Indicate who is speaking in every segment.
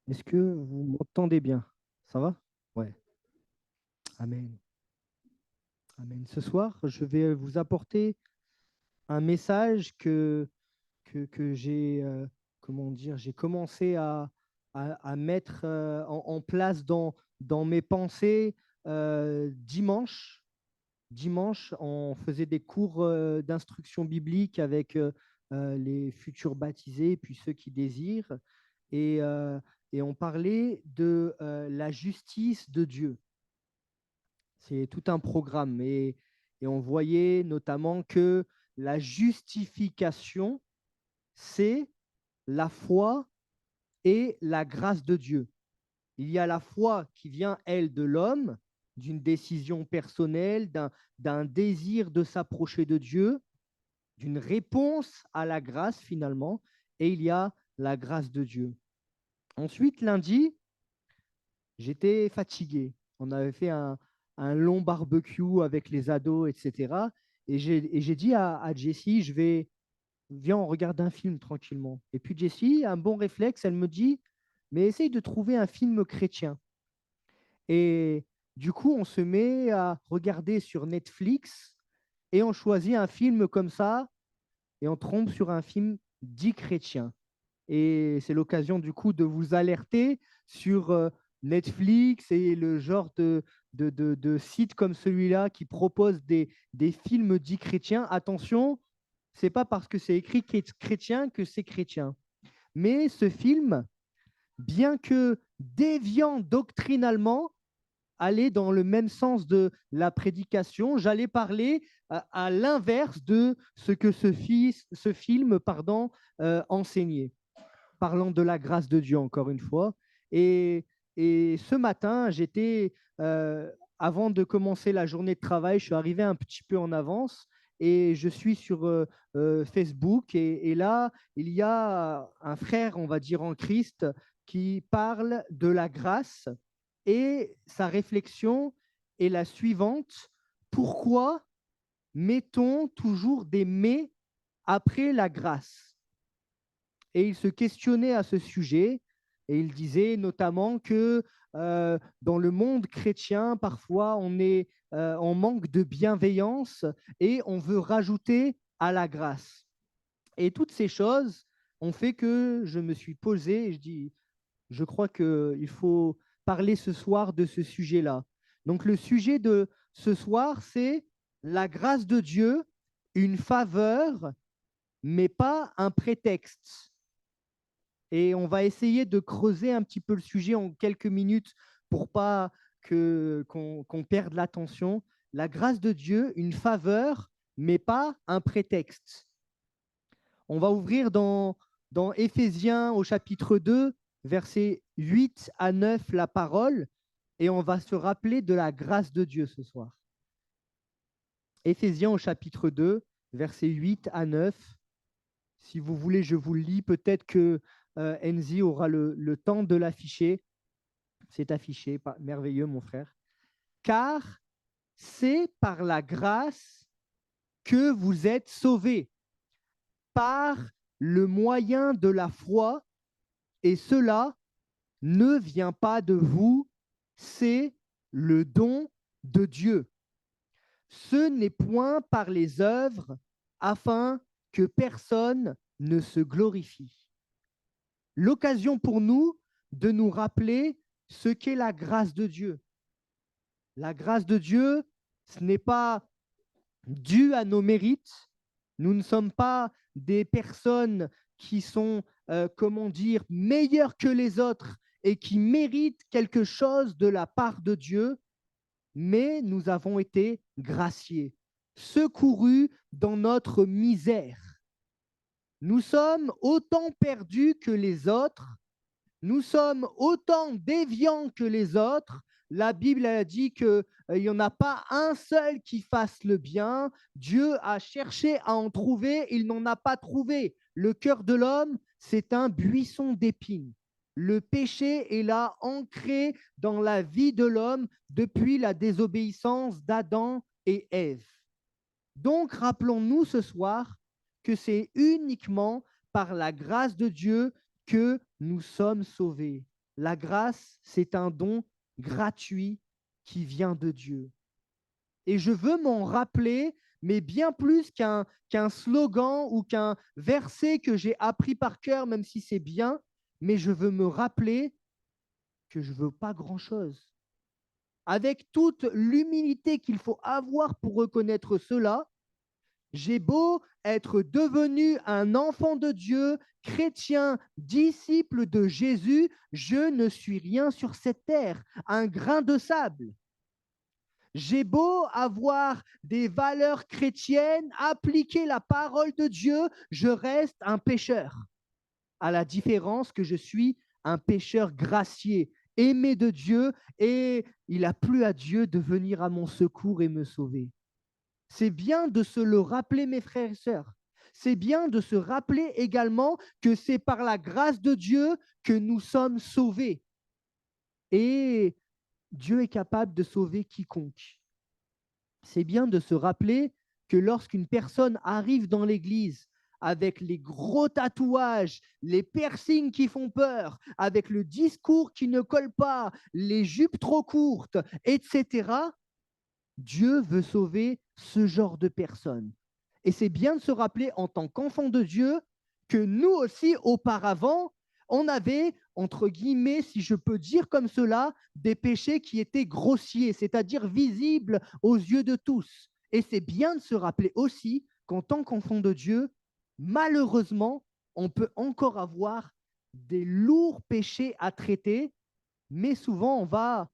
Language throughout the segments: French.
Speaker 1: Est-ce que vous m'entendez bien? Ça va? Ouais. Amen. Amen. Ce soir, je vais vous apporter un message que j'ai, comment dire, j'ai commencé à mettre en place dans mes pensées dimanche. Dimanche, on faisait des cours d'instruction biblique avec les futurs baptisés, puis ceux qui désirent. Et, euh, et on parlait de la justice de Dieu. C'est tout un programme. Et on voyait notamment que la justification, c'est la foi et la grâce de Dieu. Il y a la foi qui vient, elle, de l'homme, d'une décision personnelle, d'un désir de s'approcher de Dieu, d'une réponse à la grâce finalement, et il y a la grâce de Dieu. Ensuite, lundi, j'étais fatigué. On avait fait un long barbecue avec les ados, etc. Et j'ai dit à Jessie, viens, on regarde un film tranquillement. Et puis Jessie, un bon réflexe, elle me dit, mais essaye de trouver un film chrétien. Et du coup, on se met à regarder sur Netflix et on choisit un film comme ça et on tombe sur un film dit chrétien. Et c'est l'occasion du coup de vous alerter sur Netflix et le genre de sites comme celui-là qui propose des films dits chrétiens. Attention, c'est pas parce que c'est écrit chrétien que c'est chrétien. Mais ce film, bien que déviant doctrinalement, aller dans le même sens de la prédication. J'allais parler à l'inverse de ce que ce film enseignait, parlant de la grâce de Dieu, encore une fois. Et, et ce matin, avant de commencer la journée de travail, je suis arrivé un petit peu en avance et je suis sur Facebook. Et là, il y a un frère, on va dire en Christ, qui parle de la grâce et sa réflexion est la suivante. Pourquoi mettons toujours des mais après la grâce? Et il se questionnait à ce sujet et il disait notamment que dans le monde chrétien, parfois on manque de bienveillance et on veut rajouter à la grâce. Et toutes ces choses ont fait que je me suis posé et je dis, je crois qu'il faut parler ce soir de ce sujet-là. Donc le sujet de ce soir, c'est la grâce de Dieu, une faveur, mais pas un prétexte. Et on va essayer de creuser un petit peu le sujet en quelques minutes pour pas qu'on perde l'attention. La grâce de Dieu, une faveur, mais pas un prétexte. On va ouvrir dans Éphésiens au chapitre 2, versets 8 à 9, la parole, et on va se rappeler de la grâce de Dieu ce soir. Éphésiens au chapitre 2, versets 8 à 9. Si vous voulez, je vous le lis. Peut-être que Enzi aura le temps de l'afficher. C'est affiché, merveilleux, mon frère. Car c'est par la grâce que vous êtes sauvés, par le moyen de la foi, et cela ne vient pas de vous, c'est le don de Dieu. Ce n'est point par les œuvres, afin que personne ne se glorifie. L'occasion pour nous de nous rappeler ce qu'est la grâce de Dieu. La grâce de Dieu, ce n'est pas dû à nos mérites. Nous ne sommes pas des personnes qui sont, comment dire, meilleures que les autres et qui méritent quelque chose de la part de Dieu, mais nous avons été graciés, secourus dans notre misère. Nous sommes autant perdus que les autres, nous sommes autant déviants que les autres. La Bible a dit qu'il n'y en a pas un seul qui fasse le bien. Dieu a cherché à en trouver, il n'en a pas trouvé. Le cœur de l'homme, c'est un buisson d'épines. Le péché est là, ancré dans la vie de l'homme depuis la désobéissance d'Adam et Ève. Donc, rappelons-nous ce soir que c'est uniquement par la grâce de Dieu que nous sommes sauvés. La grâce, c'est un don gratuit qui vient de Dieu. Et je veux m'en rappeler, mais bien plus qu'un slogan ou qu'un verset que j'ai appris par cœur, même si c'est bien, mais je veux me rappeler que je ne veux pas grand-chose. Avec toute l'humilité qu'il faut avoir pour reconnaître cela, j'ai beau être devenu un enfant de Dieu, chrétien, disciple de Jésus, je ne suis rien sur cette terre, un grain de sable. J'ai beau avoir des valeurs chrétiennes, appliquer la parole de Dieu, je reste un pécheur. À la différence que je suis un pécheur gracié, aimé de Dieu, et il a plu à Dieu de venir à mon secours et me sauver. C'est bien de se le rappeler, mes frères et sœurs. C'est bien de se rappeler également que c'est par la grâce de Dieu que nous sommes sauvés. Et Dieu est capable de sauver quiconque. C'est bien de se rappeler que lorsqu'une personne arrive dans l'église avec les gros tatouages, les piercings qui font peur, avec le discours qui ne colle pas, les jupes trop courtes, etc., Dieu veut sauver ce genre de personnes. Et c'est bien de se rappeler en tant qu'enfant de Dieu que nous aussi, auparavant, on avait, entre guillemets, si je peux dire comme cela, des péchés qui étaient grossiers, c'est-à-dire visibles aux yeux de tous. Et c'est bien de se rappeler aussi qu'en tant qu'enfant de Dieu, malheureusement, on peut encore avoir des lourds péchés à traiter, mais souvent on va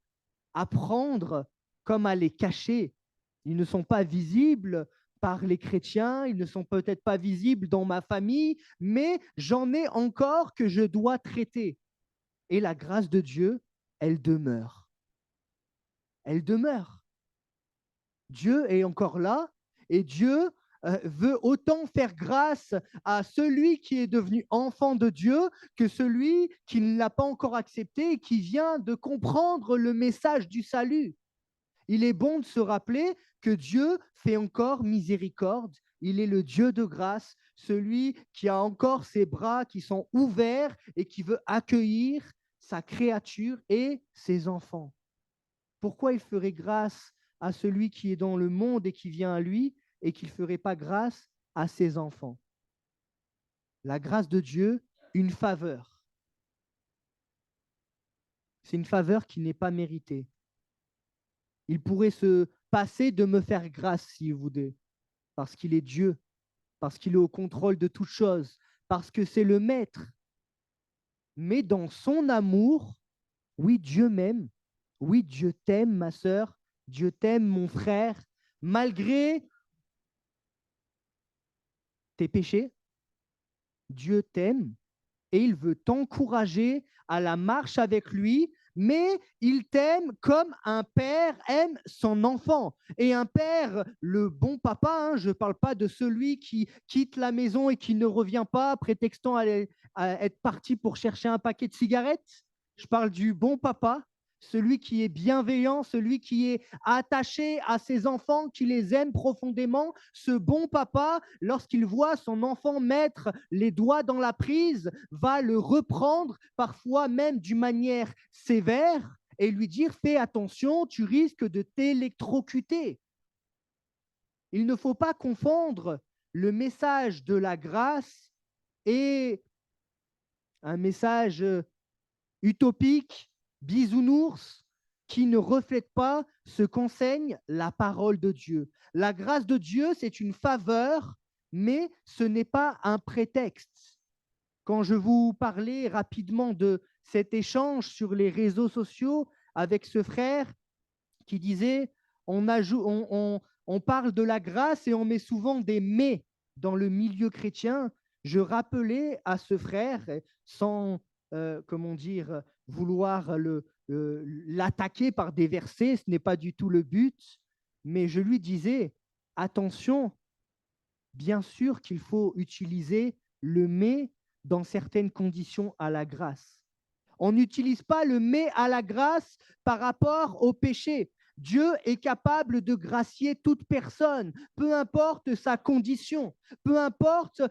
Speaker 1: apprendre comme à les cacher. Ils ne sont pas visibles par les chrétiens, ils ne sont peut-être pas visibles dans ma famille, mais j'en ai encore que je dois traiter. Et la grâce de Dieu, elle demeure. Elle demeure. Dieu est encore là et Dieu veut autant faire grâce à celui qui est devenu enfant de Dieu que celui qui ne l'a pas encore accepté et qui vient de comprendre le message du salut. Il est bon de se rappeler que Dieu fait encore miséricorde. Il est le Dieu de grâce, celui qui a encore ses bras qui sont ouverts et qui veut accueillir sa créature et ses enfants. Pourquoi il ferait grâce à celui qui est dans le monde et qui vient à lui et qu'il ne ferait pas grâce à ses enfants? La grâce de Dieu, une faveur. C'est une faveur qui n'est pas méritée. Il pourrait se passer de me faire grâce, si vous voulez, parce qu'il est Dieu, parce qu'il est au contrôle de toutes choses, parce que c'est le Maître. Mais dans son amour, oui, Dieu m'aime, oui, Dieu t'aime, ma sœur, Dieu t'aime, mon frère, malgré tes péchés, Dieu t'aime et il veut t'encourager à la marche avec lui, mais il t'aime comme un père aime son enfant. Et un père, le bon papa, je ne parle pas de celui qui quitte la maison et qui ne revient pas, prétextant à être parti pour chercher un paquet de cigarettes. Je parle du bon papa, celui qui est bienveillant, celui qui est attaché à ses enfants, qui les aime profondément. Ce bon papa, lorsqu'il voit son enfant mettre les doigts dans la prise, va le reprendre, parfois même d'une manière sévère, et lui dire « Fais attention, tu risques de t'électrocuter ». Il ne faut pas confondre le message de la grâce et un message utopique, bisounours, qui ne reflète pas ce qu'enseigne la parole de Dieu. La grâce de Dieu, c'est une faveur, mais ce n'est pas un prétexte. Quand je vous parlais rapidement de cet échange sur les réseaux sociaux avec ce frère qui disait on parle de la grâce et on met souvent des mais dans le milieu chrétien, je rappelais à ce frère, sans comment dire, vouloir l'attaquer par des versets, ce n'est pas du tout le but, mais je lui disais, attention, bien sûr qu'il faut utiliser le mais dans certaines conditions à la grâce. On n'utilise pas le mais à la grâce par rapport au péché. Dieu est capable de gracier toute personne, peu importe sa condition, peu importe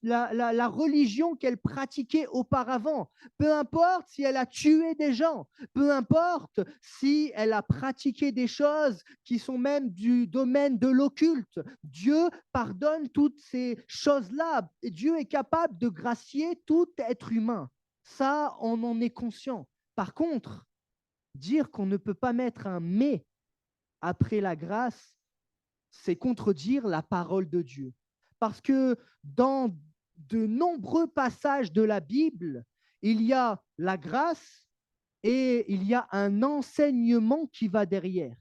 Speaker 1: la religion qu'elle pratiquait auparavant, peu importe si elle a tué des gens, peu importe si elle a pratiqué des choses qui sont même du domaine de l'occulte. Dieu pardonne toutes ces choses-là. Et Dieu est capable de gracier tout être humain. Ça, on en est conscient. Par contre, dire qu'on ne peut pas mettre un mais après la grâce, c'est contredire la parole de Dieu. Parce que dans de nombreux passages de la Bible, il y a la grâce et il y a un enseignement qui va derrière.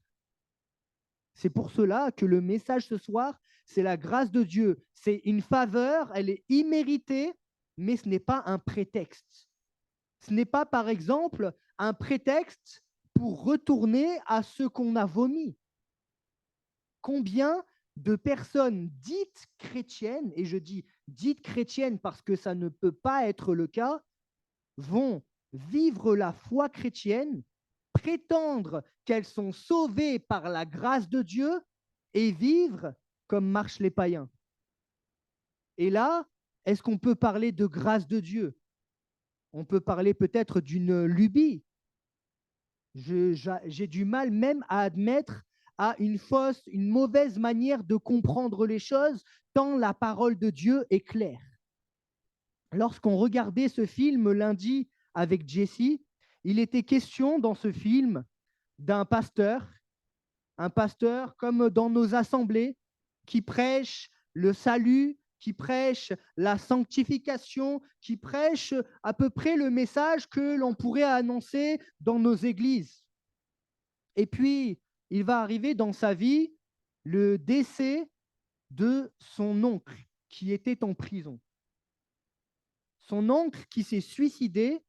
Speaker 1: C'est pour cela que le message ce soir, c'est la grâce de Dieu. C'est une faveur, elle est imméritée, mais ce n'est pas un prétexte. Ce n'est pas, par exemple, un prétexte pour retourner à ce qu'on a vomi. Combien de personnes dites chrétiennes, et je dis dites chrétiennes parce que ça ne peut pas être le cas, vont vivre la foi chrétienne, prétendre qu'elles sont sauvées par la grâce de Dieu et vivre comme marchent les païens. Et là, est-ce qu'on peut parler de grâce de Dieu? On peut parler peut-être d'une lubie. J'ai du mal même à admettre à une mauvaise manière de comprendre les choses, tant la parole de Dieu est claire. Lorsqu'on regardait ce film lundi avec Jesse, il était question dans ce film d'un pasteur, un pasteur comme dans nos assemblées, qui prêche le salut, qui prêche la sanctification, qui prêche à peu près le message que l'on pourrait annoncer dans nos églises. Et puis, il va arriver dans sa vie le décès de son oncle qui était en prison. Son oncle qui s'est suicidé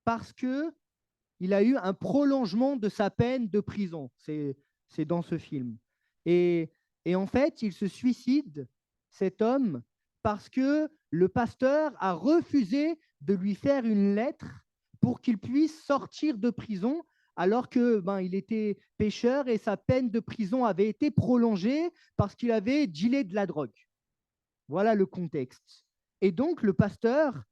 Speaker 1: parce qu'il a eu un prolongement de sa peine de prison. C'est dans ce film. Et en fait, il se suicide, cet homme, parce que le pasteur a refusé de lui faire une lettre pour qu'il puisse sortir de prison alors que il était pécheur et sa peine de prison avait été prolongée parce qu'il avait dealé de la drogue. Voilà le contexte. Et donc, le pasteur,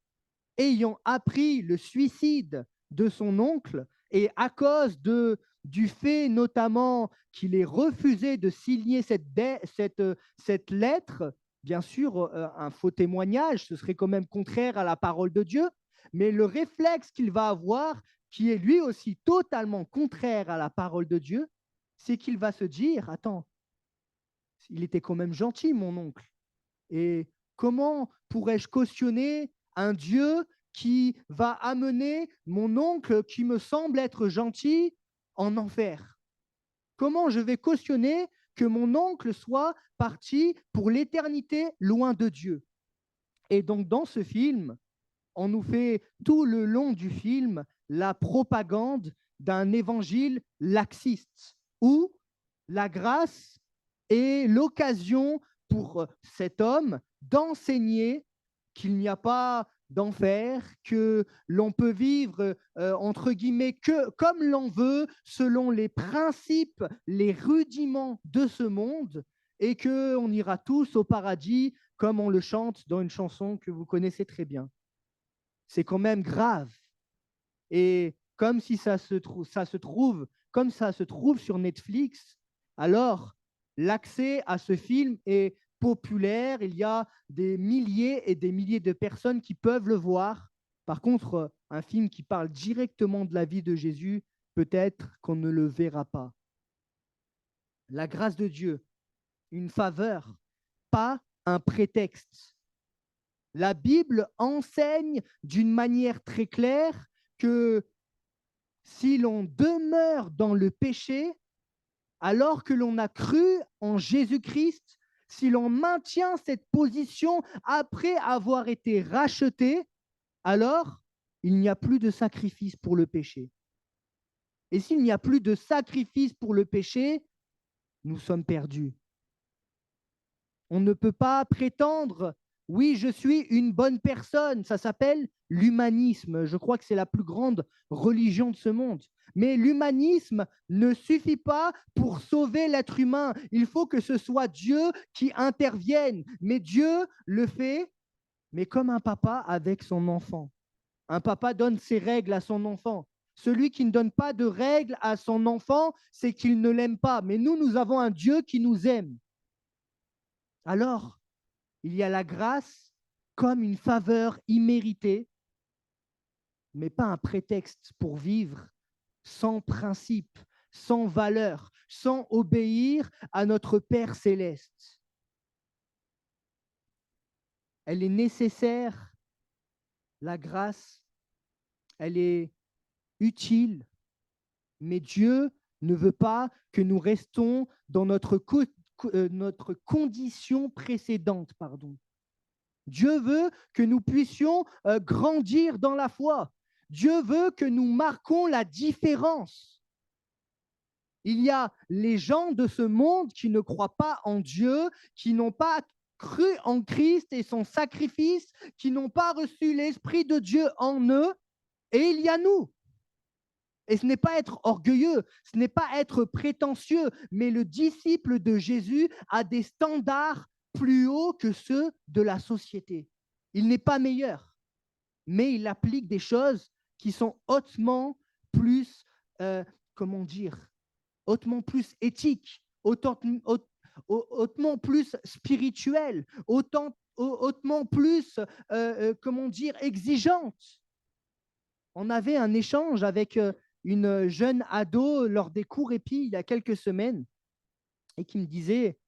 Speaker 1: ayant appris le suicide de son oncle et à cause du fait notamment qu'il ait refusé de signer cette lettre, bien sûr, un faux témoignage, ce serait quand même contraire à la parole de Dieu, mais le réflexe qu'il va avoir, qui est lui aussi totalement contraire à la parole de Dieu, c'est qu'il va se dire, attends, il était quand même gentil, mon oncle, et comment pourrais-je cautionner un Dieu qui va amener mon oncle, qui me semble être gentil, en enfer? Comment je vais cautionner que mon oncle soit parti pour l'éternité loin de Dieu? Et donc, dans ce film, on nous fait tout le long du film la propagande d'un évangile laxiste, où la grâce est l'occasion pour cet homme d'enseigner qu'il n'y a pas d'enfer, que l'on peut vivre, entre guillemets, que comme l'on veut, selon les principes, les rudiments de ce monde, et qu'on ira tous au paradis, comme on le chante dans une chanson que vous connaissez très bien. C'est quand même grave. Et comme si ça se trouve sur Netflix, alors l'accès à ce film est populaire. Il y a des milliers et des milliers de personnes qui peuvent le voir. Par contre, un film qui parle directement de la vie de Jésus, peut-être qu'on ne le verra pas. La grâce de Dieu, une faveur, pas un prétexte. La Bible enseigne d'une manière très claire que si l'on demeure dans le péché, alors que l'on a cru en Jésus-Christ, si l'on maintient cette position après avoir été racheté, alors il n'y a plus de sacrifice pour le péché. Et s'il n'y a plus de sacrifice pour le péché, nous sommes perdus. On ne peut pas prétendre Oui, je suis une bonne personne. Ça s'appelle l'humanisme. Je crois que c'est la plus grande religion de ce monde. Mais l'humanisme ne suffit pas pour sauver l'être humain. Il faut que ce soit Dieu qui intervienne. Mais Dieu le fait, mais comme un papa avec son enfant. Un papa donne ses règles à son enfant. Celui qui ne donne pas de règles à son enfant, c'est qu'il ne l'aime pas. Mais nous, nous avons un Dieu qui nous aime. Alors, il y a la grâce comme une faveur imméritée, mais pas un prétexte pour vivre sans principe, sans valeur, sans obéir à notre Père céleste. Elle est nécessaire, la grâce, elle est utile, mais Dieu ne veut pas que nous restons dans notre condition précédente. Dieu veut que nous puissions grandir dans la foi. Dieu veut que nous marquons la différence. Il y a les gens de ce monde qui ne croient pas en Dieu, qui n'ont pas cru en Christ et son sacrifice, qui n'ont pas reçu l'Esprit de Dieu en eux, et il y a nous. Et ce n'est pas être orgueilleux, ce n'est pas être prétentieux, mais le disciple de Jésus a des standards plus hauts que ceux de la société. Il n'est pas meilleur, mais il applique des choses qui sont hautement plus, comment dire, hautement plus éthiques, hautement plus spirituelles, hautement plus, comment dire, exigeantes. On avait un échange avec une jeune ado lors des cours épis il y a quelques semaines et qui me disait,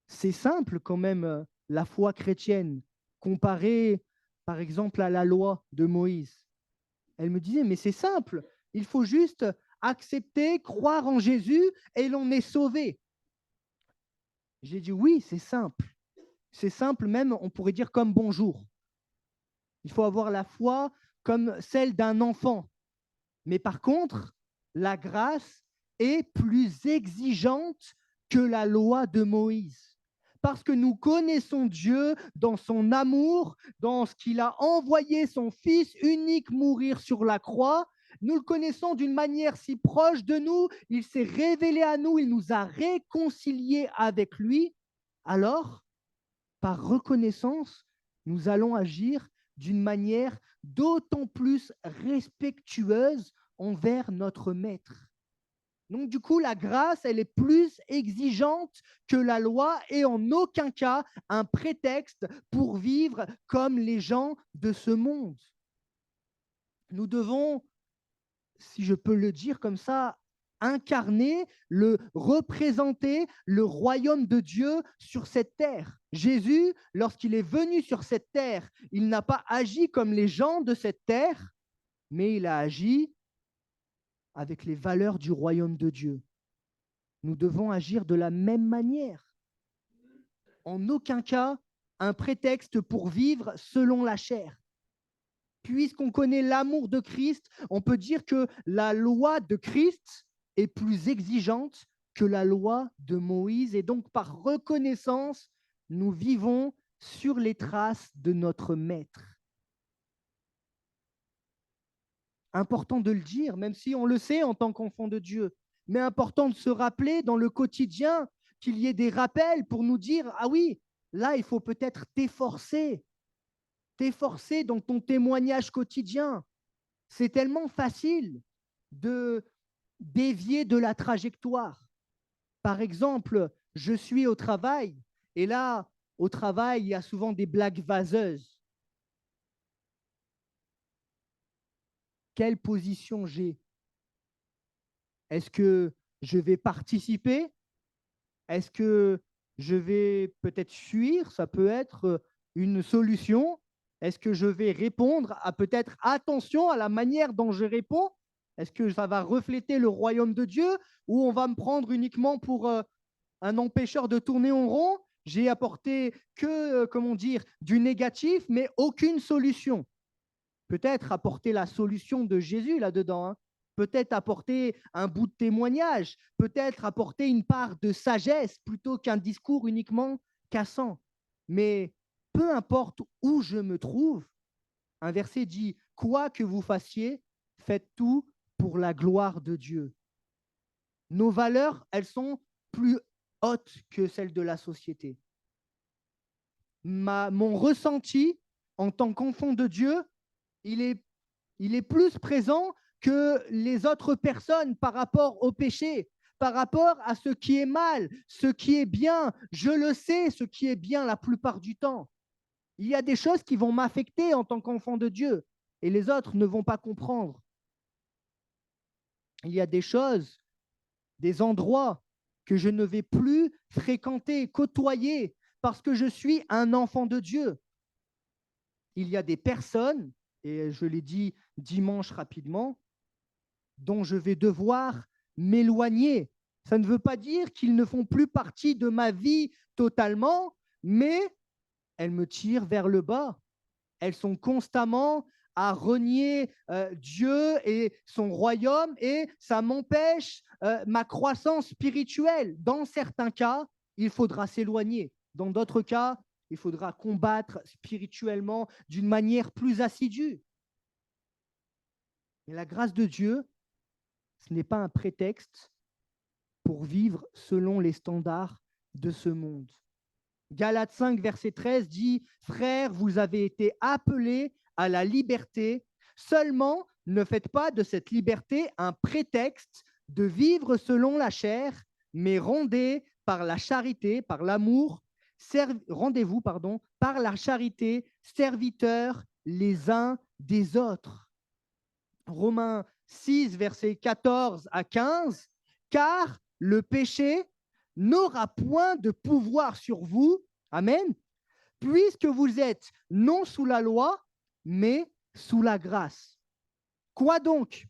Speaker 1: c'est simple quand même la foi chrétienne comparée par exemple à la loi de Moïse. Elle me disait, mais c'est simple, il faut juste accepter, croire en Jésus et l'on est sauvé. J'ai dit, oui, c'est simple. C'est simple même, on pourrait dire comme bonjour. Il faut avoir la foi comme celle d'un enfant. Mais par contre, la grâce est plus exigeante que la loi de Moïse. Parce que nous connaissons Dieu dans son amour, dans ce qu'il a envoyé son Fils unique mourir sur la croix. Nous le connaissons d'une manière si proche de nous, il s'est révélé à nous, il nous a réconciliés avec lui. Alors, par reconnaissance, nous allons agir d'une manière d'autant plus respectueuse envers notre Maître. Donc, du coup, la grâce, elle est plus exigeante que la loi et en aucun cas un prétexte pour vivre comme les gens de ce monde. Nous devons, si je peux le dire comme ça, incarner, représenter le royaume de Dieu sur cette terre. Jésus, lorsqu'il est venu sur cette terre, il n'a pas agi comme les gens de cette terre, mais il a agi avec les valeurs du royaume de Dieu. Nous devons agir de la même manière. En aucun cas, un prétexte pour vivre selon la chair. Puisqu'on connaît l'amour de Christ, on peut dire que la loi de Christ est plus exigeante que la loi de Moïse. Et donc, par reconnaissance, nous vivons sur les traces de notre Maître. Important de le dire, même si on le sait en tant qu'enfant de Dieu, mais important de se rappeler dans le quotidien qu'il y ait des rappels pour nous dire, ah oui, là, il faut peut-être t'efforcer dans ton témoignage quotidien. C'est tellement facile de dévier de la trajectoire. Par exemple, je suis au travail et là, au travail, il y a souvent des blagues vaseuses. Quelle position j'ai? Est-ce que je vais participer? Est-ce que je vais peut-être fuir? Ça peut être une solution. Est-ce que je vais répondre à peut-être attention à la manière dont je réponds? Est-ce que ça va refléter le royaume de Dieu ou on va me prendre uniquement pour un empêcheur de tourner en rond? J'ai apporté que, comment dire, du négatif, mais aucune solution. Peut-être apporter la solution de Jésus là-dedans, hein. Peut-être apporter un bout de témoignage, peut-être apporter une part de sagesse plutôt qu'un discours uniquement cassant. Mais peu importe où je me trouve, un verset dit, quoi que vous fassiez, faites tout pour la gloire de Dieu. Nos valeurs, elles sont plus hautes que celles de la société. Mon ressenti en tant qu'enfant de Dieu, il est plus présent que les autres personnes par rapport au péché, par rapport à ce qui est mal, ce qui est bien. Je le sais, ce qui est bien la plupart du temps. Il y a des choses qui vont m'affecter en tant qu'enfant de Dieu et les autres ne vont pas comprendre. Il y a des choses, des endroits que je ne vais plus fréquenter, côtoyer, parce que je suis un enfant de Dieu. Il y a des personnes, et je l'ai dit dimanche rapidement, dont je vais devoir m'éloigner. Ça ne veut pas dire qu'ils ne font plus partie de ma vie totalement, mais elles me tirent vers le bas. Elles sont constamment à renier Dieu et son royaume et ça m'empêche ma croissance spirituelle. Dans certains cas, il faudra s'éloigner. Dans d'autres cas, il faudra combattre spirituellement d'une manière plus assidue. Et la grâce de Dieu, ce n'est pas un prétexte pour vivre selon les standards de ce monde. Galates 5, verset 13 dit « Frères, vous avez été appelés à la liberté, seulement ne faites pas de cette liberté un prétexte de vivre selon la chair, mais rendez par la charité, par l'amour, rendez-vous, par la charité, serviteurs les uns des autres. » Romains 6, versets 14 à 15, « Car le péché n'aura point de pouvoir sur vous, amen, puisque vous êtes non sous la loi, mais sous la grâce. Quoi donc?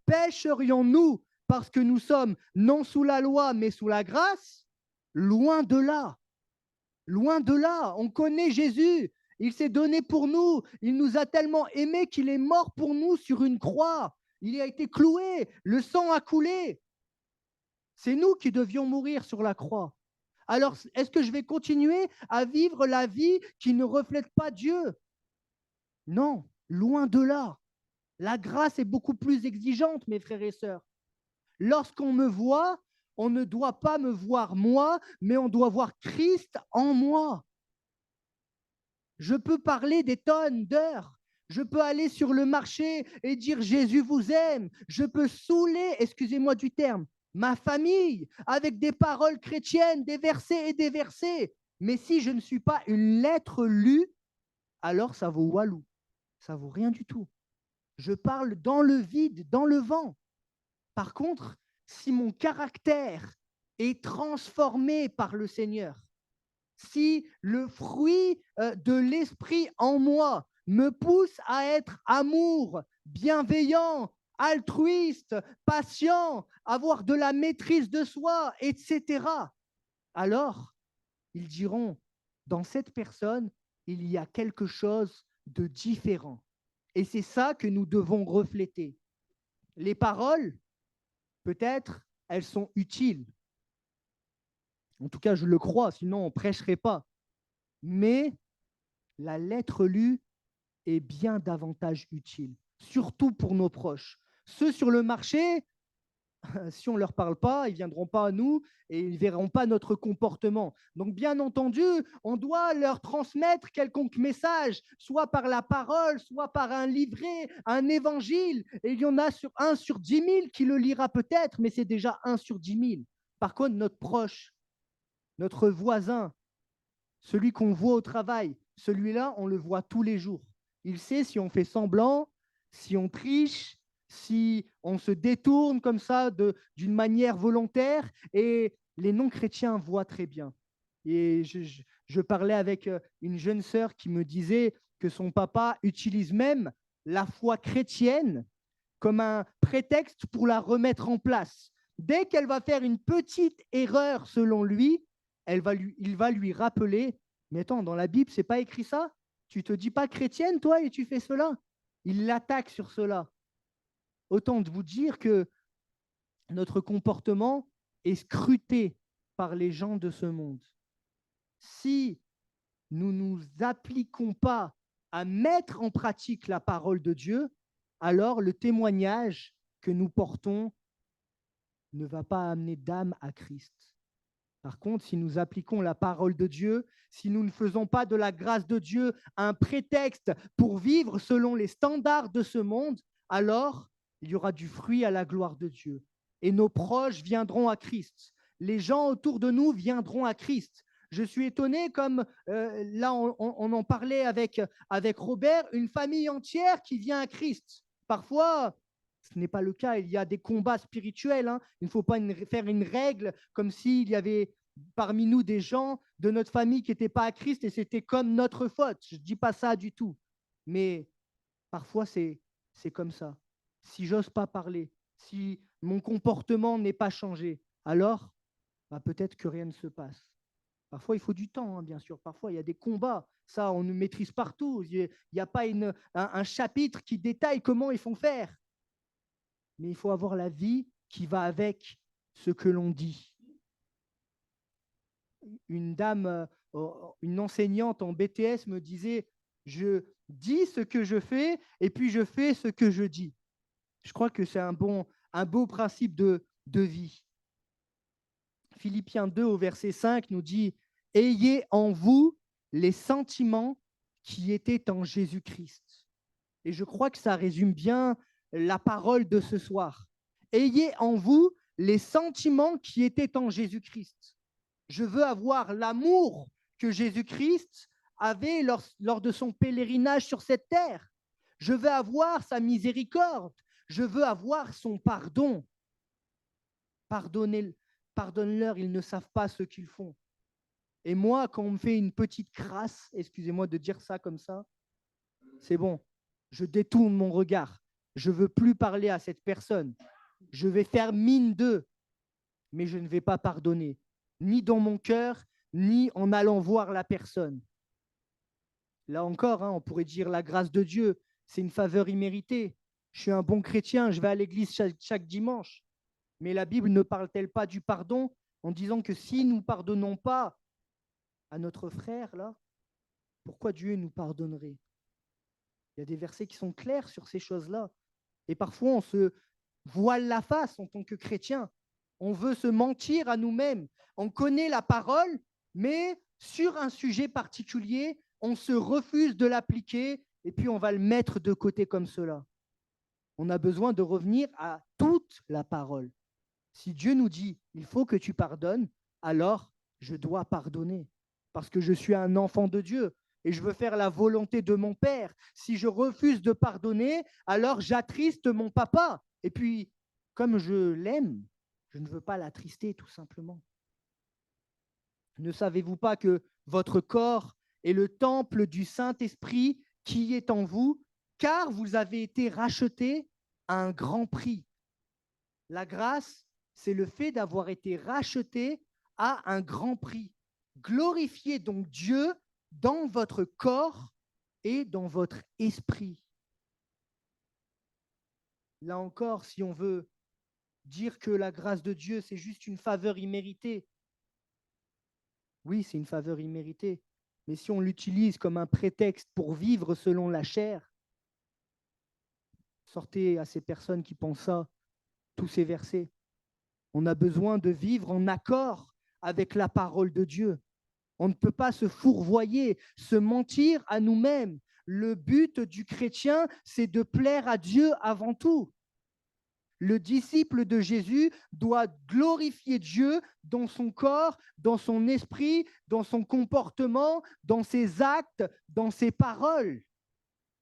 Speaker 1: Pécherions-nous parce que nous sommes non sous la loi, mais sous la grâce? Loin de là. Loin de là. On connaît Jésus. Il s'est donné pour nous. Il nous a tellement aimés qu'il est mort pour nous sur une croix. Il a été cloué. Le sang a coulé. C'est nous qui devions mourir sur la croix. Alors, est-ce que je vais continuer à vivre la vie qui ne reflète pas Dieu? Non, loin de là. La grâce est beaucoup plus exigeante, mes frères et sœurs. Lorsqu'on me voit, on ne doit pas me voir moi, mais on doit voir Christ en moi. Je peux parler des tonnes d'heures. Je peux aller sur le marché et dire Jésus vous aime. Je peux saouler, excusez-moi du terme, ma famille avec des paroles chrétiennes, des versets et des versets. Mais si je ne suis pas une lettre lue, alors ça vaut walou. Ça vaut rien du tout. Je parle dans le vide, dans le vent. Par contre, si mon caractère est transformé par le Seigneur, si le fruit de l'esprit en moi me pousse à être amour, bienveillant, altruiste, patient, avoir de la maîtrise de soi, etc., alors ils diront, dans cette personne, il y a quelque chose de différent. Et c'est ça que nous devons refléter. Les paroles, peut-être, elles sont utiles. En tout cas, je le crois, sinon on ne prêcherait pas. Mais la lettre lue est bien davantage utile, surtout pour nos proches. Ceux sur le marché, si on ne leur parle pas, ils ne viendront pas à nous et ils ne verront pas notre comportement. Donc, bien entendu, on doit leur transmettre quelconque message, soit par la parole, soit par un livret, un évangile. Et il y en a un sur 10 000 qui le lira peut-être, mais c'est déjà 1 sur 10 000. Par contre, notre proche, notre voisin, celui qu'on voit au travail, celui-là, on le voit tous les jours. Il sait si on fait semblant, si on triche, si on se détourne comme ça d'une manière volontaire. Et les non-chrétiens voient très bien. Et je parlais avec une jeune sœur qui me disait que son papa utilise même la foi chrétienne comme un prétexte pour la remettre en place. Dès qu'elle va faire une petite erreur selon lui, il va lui rappeler, mais attends, dans la Bible, c'est pas écrit ça? Tu te dis pas chrétienne, toi, et tu fais cela? Il l'attaque sur cela. Autant de vous dire que notre comportement est scruté par les gens de ce monde. Si nous ne nous appliquons pas à mettre en pratique la parole de Dieu, alors le témoignage que nous portons ne va pas amener d'âme à Christ. Par contre, si nous appliquons la parole de Dieu, si nous ne faisons pas de la grâce de Dieu un prétexte pour vivre selon les standards de ce monde, alors il y aura du fruit à la gloire de Dieu. Et nos proches viendront à Christ. Les gens autour de nous viendront à Christ. Je suis étonné, comme là on en parlait avec Robert, une famille entière qui vient à Christ. Parfois, ce n'est pas le cas. Il y a des combats spirituels. Hein. Il ne faut pas faire une règle comme s'il y avait parmi nous des gens de notre famille qui n'étaient pas à Christ et c'était comme notre faute. Je ne dis pas ça du tout. Mais parfois, c'est comme ça. Si j'ose pas parler, si mon comportement n'est pas changé, alors bah, peut-être que rien ne se passe. Parfois, il faut du temps, hein, bien sûr. Parfois, il y a des combats. Ça, on nous maîtrise partout. Il n'y a pas un chapitre qui détaille comment ils font faire. Mais il faut avoir la vie qui va avec ce que l'on dit. Une dame, une enseignante en BTS me disait, je dis ce que je fais et puis je fais ce que je dis. Je crois que c'est un beau principe de vie. Philippiens 2 au verset 5 nous dit, ayez en vous les sentiments qui étaient en Jésus-Christ. Et je crois que ça résume bien la parole de ce soir. Ayez en vous les sentiments qui étaient en Jésus-Christ. Je veux avoir l'amour que Jésus-Christ avait lors de son pèlerinage sur cette terre. Je veux avoir sa miséricorde. Je veux avoir son pardon. Pardonne-leur, ils ne savent pas ce qu'ils font. Et moi, quand on me fait une petite crasse, excusez-moi de dire ça comme ça, c'est bon. Je détourne mon regard. Je ne veux plus parler à cette personne. Je vais faire mine d'eux, mais je ne vais pas pardonner, ni dans mon cœur, ni en allant voir la personne. Là encore, hein, on pourrait dire la grâce de Dieu, c'est une faveur imméritée. Je suis un bon chrétien, je vais à l'église chaque dimanche. Mais la Bible ne parle-t-elle pas du pardon en disant que si nous ne pardonnons pas à notre frère, là, pourquoi Dieu nous pardonnerait? Il y a des versets qui sont clairs sur ces choses-là. Et parfois, on se voile la face en tant que chrétien. On veut se mentir à nous-mêmes. On connaît la parole, mais sur un sujet particulier, on se refuse de l'appliquer et puis on va le mettre de côté comme cela. On a besoin de revenir à toute la parole. Si Dieu nous dit, il faut que tu pardonnes, alors je dois pardonner parce que je suis un enfant de Dieu et je veux faire la volonté de mon Père. Si je refuse de pardonner, alors j'attriste mon papa. Et puis, comme je l'aime, je ne veux pas l'attrister tout simplement. Ne savez-vous pas que votre corps est le temple du Saint-Esprit qui est en vous, car vous avez été rachetés à un grand prix? La grâce, c'est le fait d'avoir été racheté à un grand prix. Glorifiez donc Dieu dans votre corps et dans votre esprit. Là encore, si on veut dire que la grâce de Dieu, c'est juste une faveur imméritée, oui, c'est une faveur imméritée, mais si on l'utilise comme un prétexte pour vivre selon la chair, sortez à ces personnes qui pensent ça, tous ces versets. On a besoin de vivre en accord avec la parole de Dieu. On ne peut pas se fourvoyer, se mentir à nous-mêmes. Le but du chrétien, c'est de plaire à Dieu avant tout. Le disciple de Jésus doit glorifier Dieu dans son corps, dans son esprit, dans son comportement, dans ses actes, dans ses paroles,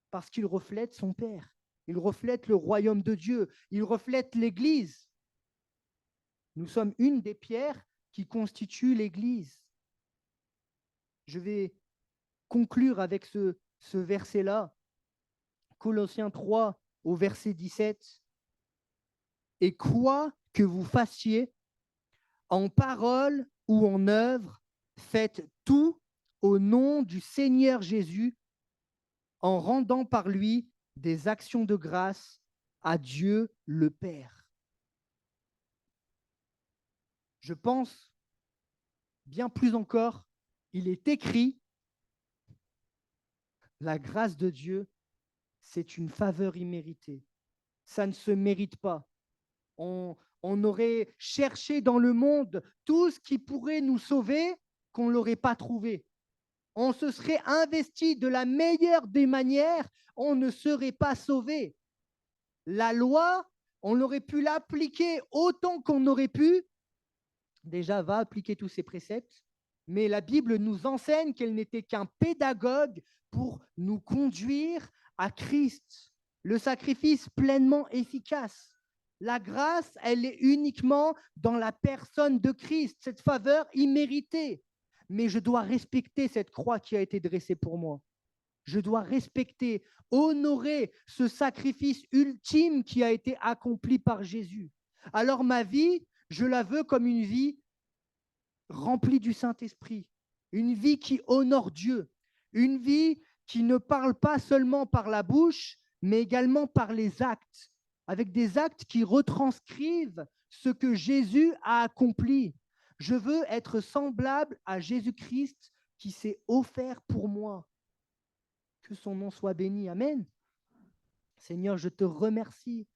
Speaker 1: parce qu'il reflète son Père. Il reflète le royaume de Dieu. Il reflète l'Église. Nous sommes une des pierres qui constituent l'Église. Je vais conclure avec ce verset-là, Colossiens 3 au verset 17. Et quoi que vous fassiez, en parole ou en œuvre, faites tout au nom du Seigneur Jésus, en rendant par lui des actions de grâce à Dieu le Père. Je pense, bien plus encore, il est écrit La grâce de Dieu, c'est une faveur imméritée. Ça ne se mérite pas. On aurait cherché dans le monde tout ce qui pourrait nous sauver, qu'on ne l'aurait pas trouvé. On se serait investi de la meilleure des manières, on ne serait pas sauvé. La loi, on aurait pu l'appliquer autant qu'on aurait pu. Déjà, va appliquer tous ces préceptes. Mais la Bible nous enseigne qu'elle n'était qu'un pédagogue pour nous conduire à Christ, le sacrifice pleinement efficace. La grâce, elle est uniquement dans la personne de Christ, cette faveur imméritée. Mais je dois respecter cette croix qui a été dressée pour moi. Je dois respecter, honorer ce sacrifice ultime qui a été accompli par Jésus. Alors ma vie, je la veux comme une vie remplie du Saint-Esprit, une vie qui honore Dieu, une vie qui ne parle pas seulement par la bouche, mais également par les actes, avec des actes qui retranscrivent ce que Jésus a accompli. Je veux être semblable à Jésus-Christ qui s'est offert pour moi. Que son nom soit béni. Amen. Seigneur, je te remercie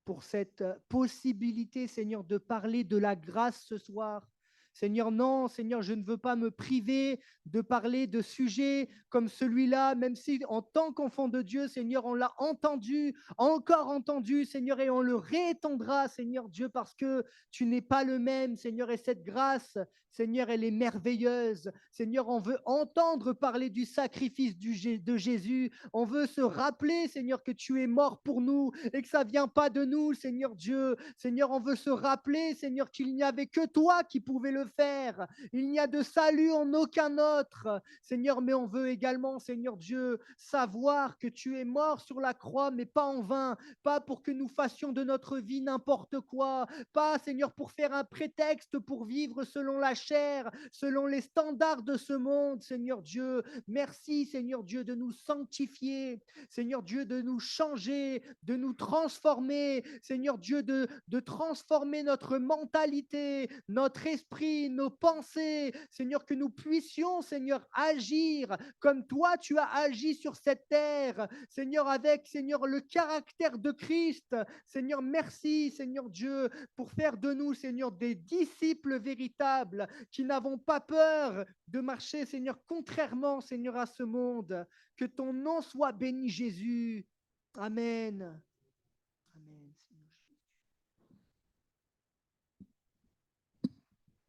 Speaker 1: pour cette possibilité, Seigneur, de parler de la grâce ce soir. Seigneur, non, Seigneur, je ne veux pas me priver de parler de sujets comme celui-là, même si en tant qu'enfant de Dieu, Seigneur, on l'a entendu, encore entendu, Seigneur, et on le réétendra, Seigneur Dieu, parce que tu n'es pas le même, Seigneur, et cette grâce, Seigneur, elle est merveilleuse. Seigneur, on veut entendre parler du sacrifice de Jésus. On veut se rappeler, Seigneur, que tu es mort pour nous et que ça ne vient pas de nous, Seigneur Dieu. Seigneur, on veut se rappeler, Seigneur, qu'il n'y avait que toi qui pouvais le faire. Il n'y a de salut en aucun autre, Seigneur, mais on veut également, Seigneur Dieu, savoir que tu es mort sur la croix, mais pas en vain, pas pour que nous fassions de notre vie n'importe quoi, pas, Seigneur, pour faire un prétexte pour vivre selon la chair, selon les standards de ce monde, Seigneur Dieu. Merci, Seigneur Dieu, de nous sanctifier, Seigneur Dieu, de nous changer, de nous transformer, Seigneur Dieu, de transformer notre mentalité, notre esprit, nos pensées, Seigneur, que nous puissions, Seigneur, agir comme toi tu as agi sur cette terre, Seigneur, avec, Seigneur, le caractère de Christ. Seigneur, merci, Seigneur Dieu, pour faire de nous, Seigneur, des disciples véritables qui n'avons pas peur de marcher, Seigneur, contrairement, Seigneur, à ce monde. Que ton nom soit béni, Jésus. Amen.